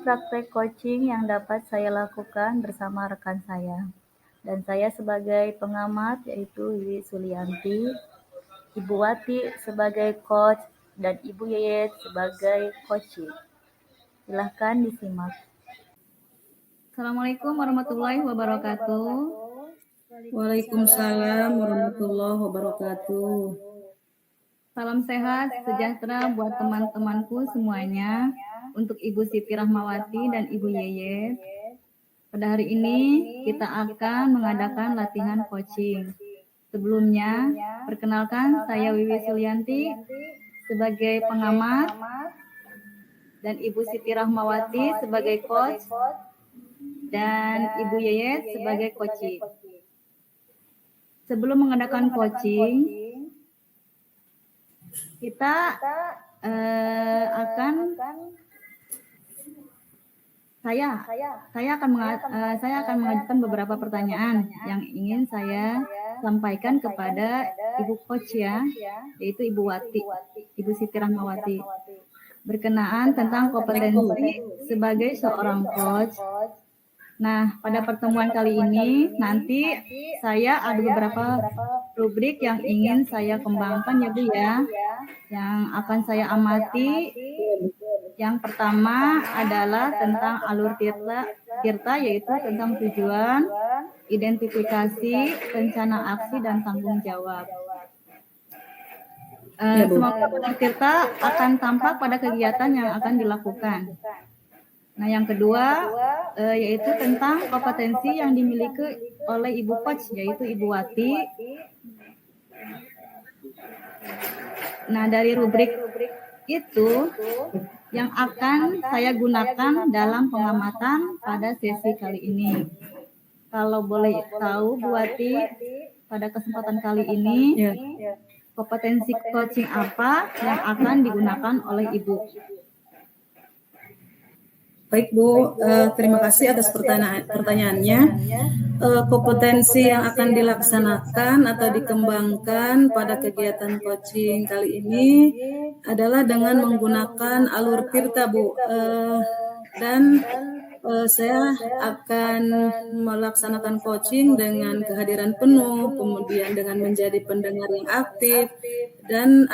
praktek coaching yang dapat saya lakukan bersama rekan saya. Dan saya sebagai pengamat yaitu Wiwi Sulianti, Ibu Wati sebagai coach, dan Ibu Yeyet sebagai coaching. Silahkan disimak. Assalamualaikum warahmatullahi wabarakatuh. Waalaikumsalam warahmatullahi wabarakatuh. Salam sehat, sejahtera buat teman-temanku semuanya. Untuk Ibu Siti Rahmawati dan Ibu Yeyet. Pada hari ini kita akan mengadakan latihan coaching. Sebelumnya, perkenalkan saya Wiwi Sulianti sebagai pengamat dan Ibu Siti Rahmawati sebagai coach dan Ibu Yeyet sebagai coaching. Sebelum mengadakan coaching, kita saya akan mengajukan beberapa pertanyaan yang ingin saya sampaikan kepada Ibu coach ya, yaitu Ibu Wati, Ibu Siti Rahmawati, berkenaan tentang kompetensi sebagai seorang coach. Nah, pada pertemuan kali ini nanti saya ada beberapa rubrik yang ingin saya kembangkan ya Bu ya, yang akan saya amati. Yang pertama adalah tentang alur tirta, yaitu tentang tujuan, identifikasi, rencana aksi, dan tanggung jawab. Semoga alur tirta akan tampak pada kegiatan yang akan dilakukan. Nah, yang kedua yaitu tentang kompetensi yang dimiliki oleh Ibu coach, yaitu Ibu Wati. Nah, dari rubrik itu yang akan saya gunakan dalam pengamatan pada sesi kali ini. Kalau boleh tahu Bu Wati, pada kesempatan kali ini kompetensi coaching apa yang akan digunakan oleh Ibu? Baik Bu, terima kasih atas pertanyaannya. Kompetensi yang akan dilaksanakan atau dikembangkan pada kegiatan coaching kali ini adalah dengan menggunakan alur tirta Bu, dan saya akan melaksanakan coaching dengan kehadiran penuh, kemudian dengan menjadi pendengar yang aktif, dan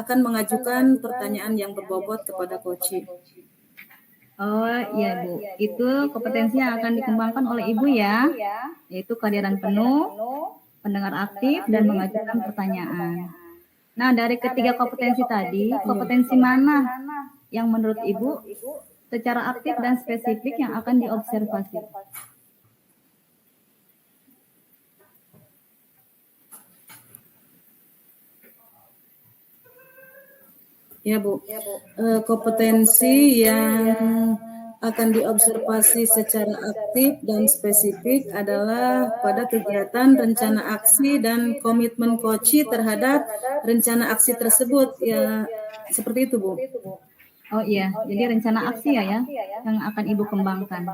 akan mengajukan pertanyaan yang berbobot kepada coaching. Oh iya Bu, itu kompetensi yang akan dikembangkan oleh Ibu ya, yaitu kehadiran penuh, pendengar aktif, dan mengajukan pertanyaan. Nah, dari ketiga kompetensi tadi, kompetensi mana yang menurut Ibu secara aktif dan spesifik yang akan diobservasi? Ya Bu, kompetensi yang akan diobservasi secara aktif dan spesifik adalah pada kegiatan rencana aksi dan komitmen coaching terhadap rencana aksi tersebut, ya seperti itu Bu. Oh iya, jadi rencana aksi ya yang akan Ibu kembangkan.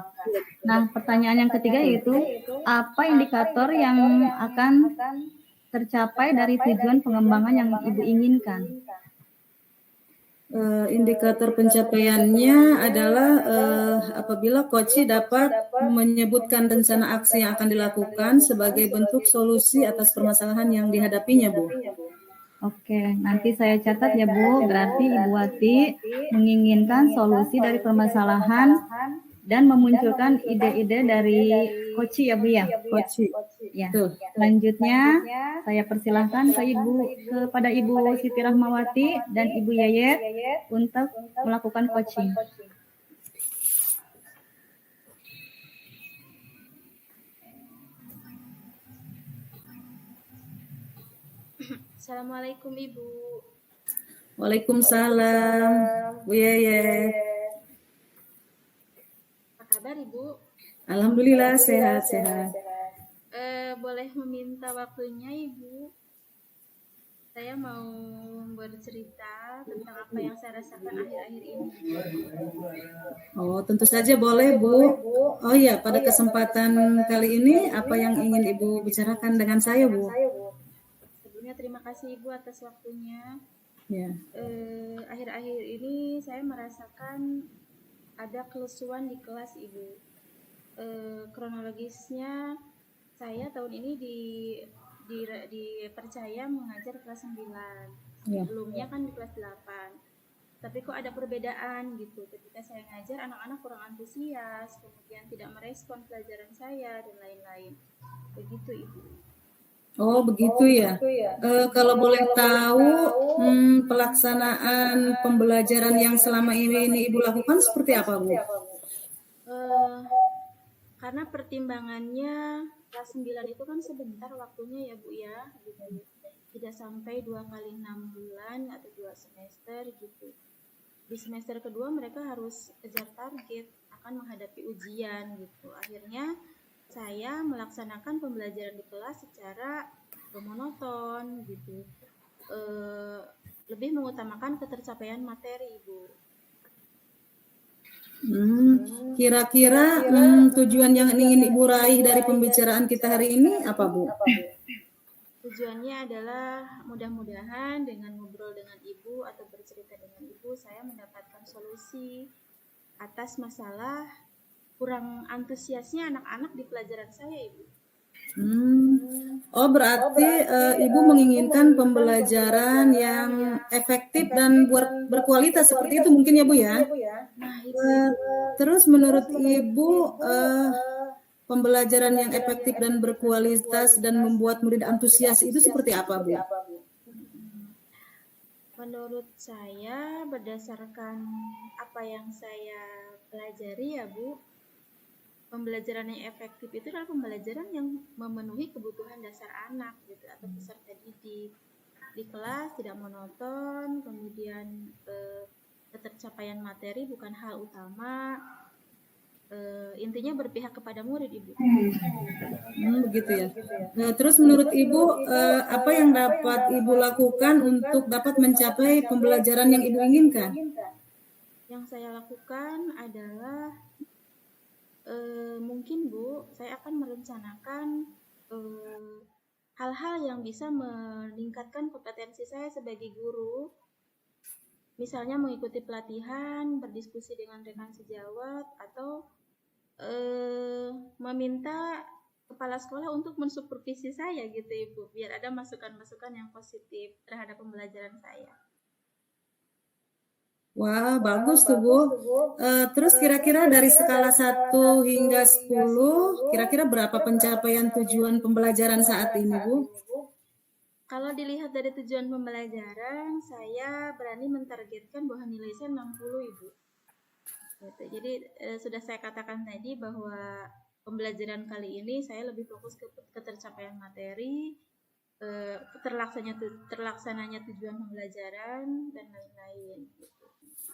Nah, pertanyaan yang ketiga yaitu apa indikator yang akan tercapai dari tujuan pengembangan yang Ibu inginkan? Indikator pencapaiannya adalah apabila coach dapat menyebutkan rencana aksi yang akan dilakukan sebagai bentuk solusi atas permasalahan yang dihadapinya, Bu. Oke, nanti saya catat ya Bu, berarti Ibu Wati menginginkan solusi dari permasalahan dan memunculkan ide-ide dari coach ya Bu ya? Coach. Ya. Selanjutnya saya persilahkan kepada Ibu Siti Rahmawati dan Ibu Yeyet untuk melakukan coaching. Assalamualaikum Ibu. Waalaikumsalam Bu Yeyet. Apa kabar Ibu? Alhamdulillah sehat-sehat. Boleh meminta waktunya Ibu? Saya mau bercerita tentang apa yang saya rasakan akhir-akhir ini. Oh, tentu saja boleh Bu. Oh iya, pada kesempatan kali ini apa yang ingin Ibu bicarakan dengan saya Bu? Sebelumnya terima kasih Ibu atas waktunya. Ya. Akhir-akhir ini saya merasakan ada kelesuan di kelas Ibu. Kronologisnya saya tahun ini dipercaya mengajar kelas 9. Sebelumnya kan di kelas 8. Tapi kok ada perbedaan gitu. Ketika saya ngajar, anak-anak kurang antusias, kemudian tidak merespon pelajaran saya, dan lain-lain. Begitu, Ibu. Oh, begitu ya. Kalau boleh tahu, pelaksanaan pembelajaran yang selama ini Ibu lakukan seperti apa, Bu? Karena pertimbangannya kelas 9 itu kan sebentar waktunya ya Bu ya, gitu. Tidak sampai 2 kali 6 bulan atau 2 semester gitu. Di semester kedua mereka harus kejar target, akan menghadapi ujian gitu. Akhirnya saya melaksanakan pembelajaran di kelas secara monoton gitu. Lebih mengutamakan ketercapaian materi, Ibu. Kira-kira tujuan yang ingin Ibu raih dari pembicaraan kita hari ini apa, Bu? Tujuannya adalah mudah-mudahan dengan ngobrol dengan Ibu atau bercerita dengan Ibu, saya mendapatkan solusi atas masalah kurang antusiasnya anak-anak di pelajaran saya, Ibu. Oh, berarti Ibu menginginkan pembelajaran yang efektif dan berkualitas seperti itu mungkin ya, Bu ya? Nah, itu. Terus menurut Ibu, pembelajaran yang efektif dan berkualitas dan membuat murid antusias itu seperti apa, Bu? Menurut saya, berdasarkan apa yang saya pelajari ya Bu, pembelajaran yang efektif itu adalah pembelajaran yang memenuhi kebutuhan dasar anak gitu, atau peserta didik. Di kelas tidak monoton, kemudian ketercapaian materi bukan hal utama, intinya berpihak kepada murid, Ibu. Begitu ya. Nah, terus menurut Ibu, apa yang dapat Ibu lakukan untuk dapat mencapai pembelajaran yang Ibu inginkan? Yang saya lakukan adalah mungkin Bu, saya akan merencanakan hal-hal yang bisa meningkatkan kompetensi saya sebagai guru. Misalnya mengikuti pelatihan, berdiskusi dengan rekan sejawat, atau meminta kepala sekolah untuk mensupervisi saya gitu Ibu, biar ada masukan-masukan yang positif terhadap pembelajaran saya. Wah, bagus tuh Bu. Terus kira-kira dari skala 1 hingga 10, kira-kira berapa pencapaian tujuan pembelajaran saat ini, Bu? Kalau dilihat dari tujuan pembelajaran, saya berani mentargetkan bahwa nilai saya 60, Ibu. Gitu. Jadi sudah saya katakan tadi bahwa pembelajaran kali ini saya lebih fokus ke ketercapaian materi, terlaksananya tujuan pembelajaran, dan lain-lain. Gitu.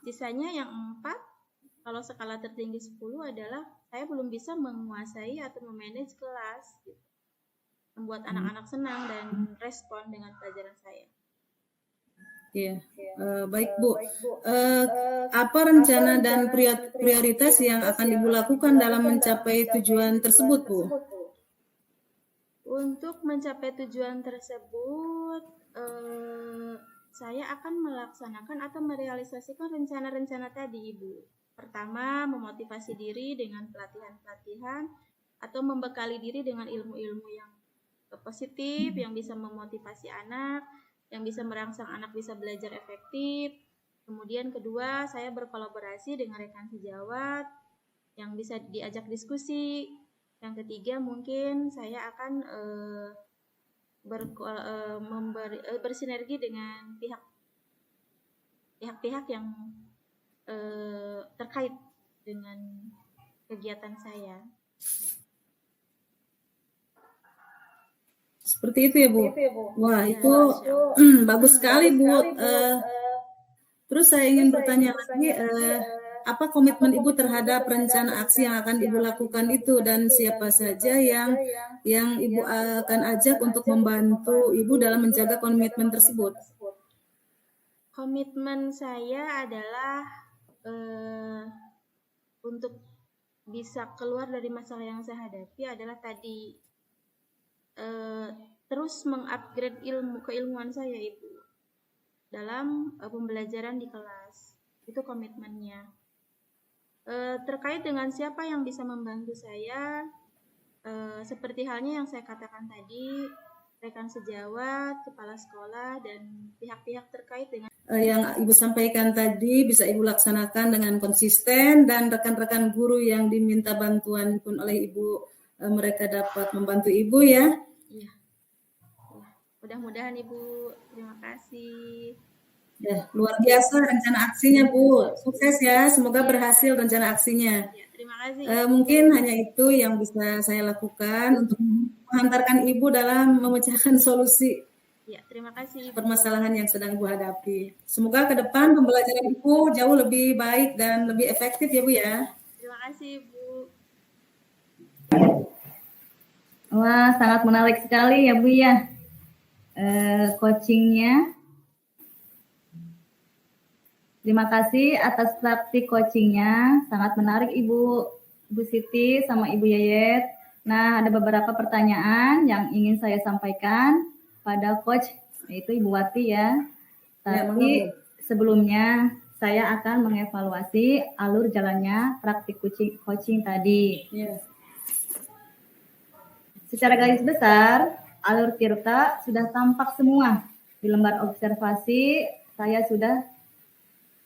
Sisanya yang 4, kalau skala tertinggi 10 adalah saya belum bisa menguasai atau memanage kelas, gitu. Membuat anak-anak senang dan respon dengan pelajaran saya. Iya, baik Bu. Apa rencana dan prioritas yang akan Ibu lakukan dalam mencapai tujuan tersebut, Bu? Untuk mencapai tujuan tersebut, saya akan melaksanakan atau merealisasikan rencana-rencana tadi, Ibu. Pertama, memotivasi diri dengan pelatihan-pelatihan atau membekali diri dengan ilmu-ilmu yang positif, yang bisa memotivasi anak, yang bisa merangsang anak bisa belajar efektif. Kemudian kedua, saya berkolaborasi dengan rekan sejawat yang bisa diajak diskusi. Yang ketiga, mungkin saya akan bersinergi dengan pihak-pihak yang terkait dengan kegiatan saya. Seperti itu ya Bu. Wah, itu bagus sekali Bu. Terus saya ingin bertanya lagi, apa komitmen Ibu terhadap rencana aksi yang akan Ibu lakukan itu, dan siapa saja yang Ibu akan ajak untuk membantu Ibu dalam menjaga komitmen tersebut? Komitmen saya adalah untuk bisa keluar dari masalah yang saya hadapi adalah tadi terus mengupgrade keilmuan saya Ibu dalam pembelajaran di kelas. Itu komitmennya. Terkait dengan siapa yang bisa membantu saya, seperti halnya yang saya katakan tadi, rekan sejawat, kepala sekolah, dan pihak-pihak terkait dengan Yang Ibu sampaikan tadi bisa Ibu laksanakan dengan konsisten, dan rekan-rekan guru yang diminta bantuan pun oleh Ibu, mereka dapat membantu Ibu ya. Iya. Mudah-mudahan Ibu. Terima kasih. Ya, luar biasa rencana aksinya Bu. Sukses ya, semoga berhasil rencana aksinya. Ya, terima kasih. Mungkin hanya itu yang bisa saya lakukan untuk menghantarkan Ibu dalam memecahkan solusi Ya, terima kasih Ibu. permasalahan yang sedang Ibu hadapi. Semoga ke depan pembelajaran Ibu jauh lebih baik dan lebih efektif ya Bu ya. Terima kasih Ibu. Wah, sangat menarik sekali ya Bu ya. Coachingnya. Terima kasih atas praktik coachingnya, sangat menarik Ibu Siti sama Ibu Yayet. Nah, ada beberapa pertanyaan yang ingin saya sampaikan pada coach, yaitu Ibu Wati ya. Tapi sebelumnya saya akan mengevaluasi alur jalannya praktik coaching tadi. Ya. Secara garis besar, alur Tirta sudah tampak semua. Di lembar observasi, saya sudah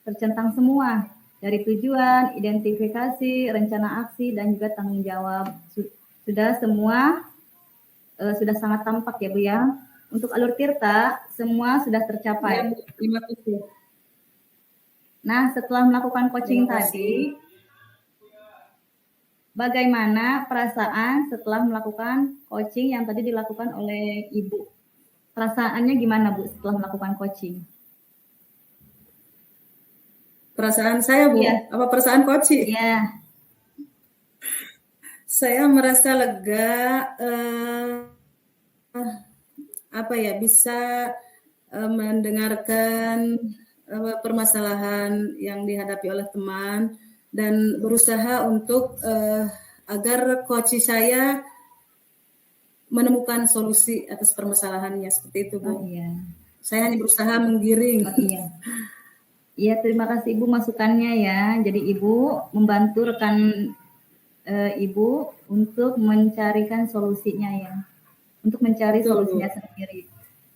tercentang semua. Dari tujuan, identifikasi, rencana aksi, dan juga tanggung jawab. Sudah semua, sudah sangat tampak ya Bu ya. Untuk alur Tirta, semua sudah tercapai. Ya, Bu. Terima kasih. Nah, setelah melakukan coaching tadi, bagaimana perasaan setelah melakukan coaching yang tadi dilakukan oleh Ibu? Perasaannya gimana Bu setelah melakukan coaching? Perasaan saya Bu, Iya. apa perasaan coaching? Iya. Saya merasa lega, bisa mendengarkan permasalahan yang dihadapi oleh teman, dan berusaha untuk agar coach saya menemukan solusi atas permasalahannya, seperti itu Bu. Oh, iya. Saya hanya berusaha menggiring. Oh, iya. Iya, terima kasih Ibu masukannya ya. Jadi Ibu membantu rekan Ibu untuk mencarikan solusinya ya. Untuk mencari solusinya sendiri.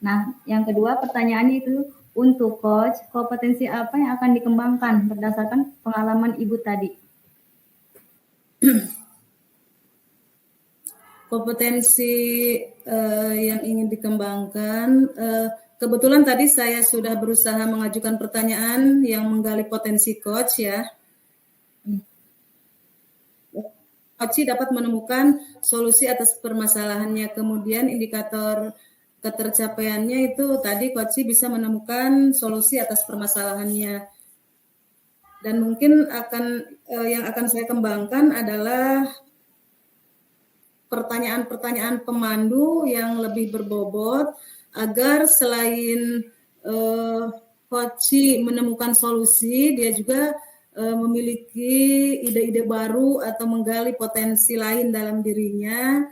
Nah, yang kedua pertanyaannya itu, untuk coach, kompetensi apa yang akan dikembangkan berdasarkan pengalaman Ibu tadi? Kompetensi yang ingin dikembangkan, kebetulan tadi saya sudah berusaha mengajukan pertanyaan yang menggali potensi coach ya. Coach dapat menemukan solusi atas permasalahannya, kemudian indikator ketercapaiannya itu tadi coach bisa menemukan solusi atas permasalahannya. Dan mungkin yang akan saya kembangkan adalah pertanyaan-pertanyaan pemandu yang lebih berbobot, agar selain coach menemukan solusi, dia juga memiliki ide-ide baru atau menggali potensi lain dalam dirinya,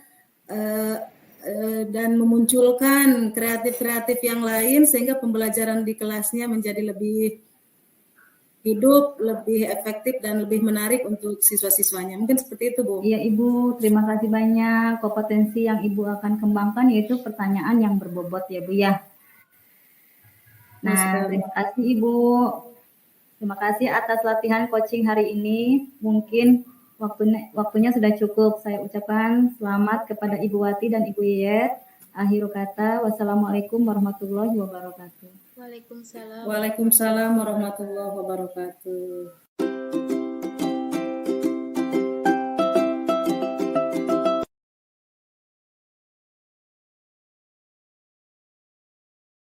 dan memunculkan kreatif-kreatif yang lain, sehingga pembelajaran di kelasnya menjadi lebih hidup, lebih efektif, dan lebih menarik untuk siswa-siswanya. Mungkin seperti itu Bu. Iya Ibu, terima kasih banyak. Kompetensi yang Ibu akan kembangkan yaitu pertanyaan yang berbobot ya Bu ya. Nah, terima kasih Ibu. Terima kasih atas latihan coaching hari ini. Mungkin waktunya sudah cukup. Saya ucapkan selamat kepada Ibu Wati dan Ibu Yayet. Akhir kata, wassalamualaikum warahmatullahi wabarakatuh. Waalaikumsalam. Waalaikumsalam warahmatullahi wabarakatuh.